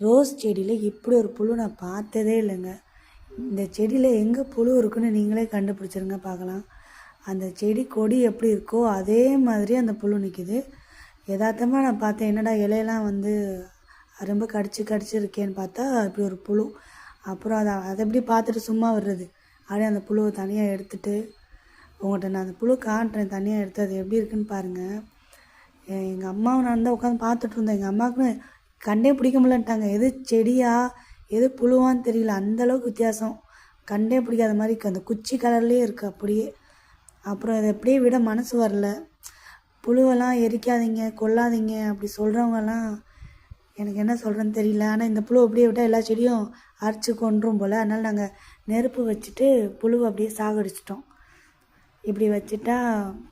Rose செடியில் இப்படி ஒரு புழு நான் பார்த்ததே இல்லைங்க. இந்த செடியில் எங்கே புழு இருக்குன்னு நீங்களே கண்டுபிடிச்சிருங்க பார்க்கலாம். அந்த செடி கொடி எப்படி இருக்கோ அதே மாதிரி அந்த புழு நிற்கிது. யதார்த்தமாக நான் பார்த்தேன், என்னடா இலையெல்லாம் வந்து ரொம்ப கடிச்சிருக்கேன்னு பார்த்தா இப்படி ஒரு புழு. அப்புறம் அதை எப்படி பார்த்துட்டு சும்மா வர்றது, அப்படியே அந்த புழுவை தனியாக எடுத்துகிட்டு உங்கள்கிட்ட நான் அந்த புழு காட்டுறேன். தனியாக எடுத்து அது எப்படி இருக்குன்னு பாருங்கள். எங்கள் அம்மாவை நான் தான் உட்காந்து பார்த்துட்டு இருந்தேன். எங்கள் அம்மாவுக்கு கண்டே பிடிக்க முடியலன்ட்டாங்க. எது செடியா எது புழுவான்னு தெரியல, அந்தளவுக்கு வித்தியாசம். கண்டே பிடிக்காத மாதிரி அந்த குச்சி கலர்லேயே இருக்குது அப்படியே. அப்புறம் இதை எப்படியே விட மனசு வரல. புழுவெல்லாம் எரிக்காதீங்க, கொல்லாதீங்க அப்படி சொல்கிறவங்கலாம் எனக்கு என்ன சொல்கிறேன்னு தெரியல. ஆனால் இந்த புழு அப்படியே விட்டால் எல்லா செடியும் அரைச்சி கொன்றும் போல். அதனால் நாங்கள் நெருப்பு வச்சுட்டு புழுவை அப்படியே சாகடிச்சிட்டோம். இப்படி வச்சுட்டா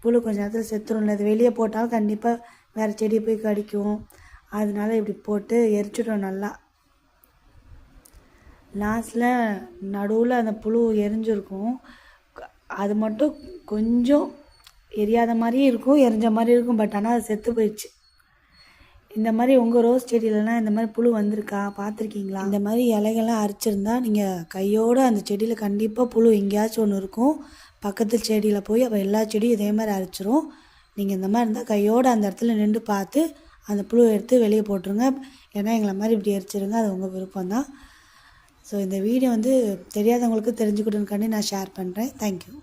புழு கொஞ்சம் நேரத்தில் செத்துரும்ல. அது வெளியே போட்டாலும் கண்டிப்பாக வேறு செடியை போய் கடிக்கும். அதனால இப்படி போட்டு எரிச்சிட்டோம் நல்லா. லாஸ்ட்டில் நடுவில் அந்த புழு எரிஞ்சிருக்கும். அது மட்டும் கொஞ்சம் எரியாத மாதிரியும் இருக்கும், எரிஞ்ச மாதிரி இருக்கும். பட் ஆனால் அது செத்து போயிடுச்சு. இந்த மாதிரி உங்கள் ரோஸ் செடியிலலாம் இந்த மாதிரி புழு வந்திருக்கா, பார்த்துருக்கீங்களா? இந்த மாதிரி இலைகள்லாம் அரிச்சிருந்தா நீங்கள் கையோடு அந்த செடியில் கண்டிப்பாக புழு எங்கேயாச்சும் ஒன்று இருக்கும். பக்கத்து செடியில் போய் அப்போ எல்லா செடியும் இதே மாதிரி அரிச்சிரும். நீங்கள் இந்த மாதிரி இருந்தால் கையோடு அந்த இடத்துல நின்று பார்த்து அந்த புழுவை எடுத்து வெளியே போட்டுருங்க. ஏன்னா எங்களை மாதிரி இப்படி எரிச்சிருங்க, அது உங்கள் விருப்பம் தான். ஸோ இந்த வீடியோ வந்து தெரியாதவங்களுக்கு தெரிஞ்சுக்கிட்டுன்னு நான் ஷேர் பண்ணுறேன். தேங்க்யூ.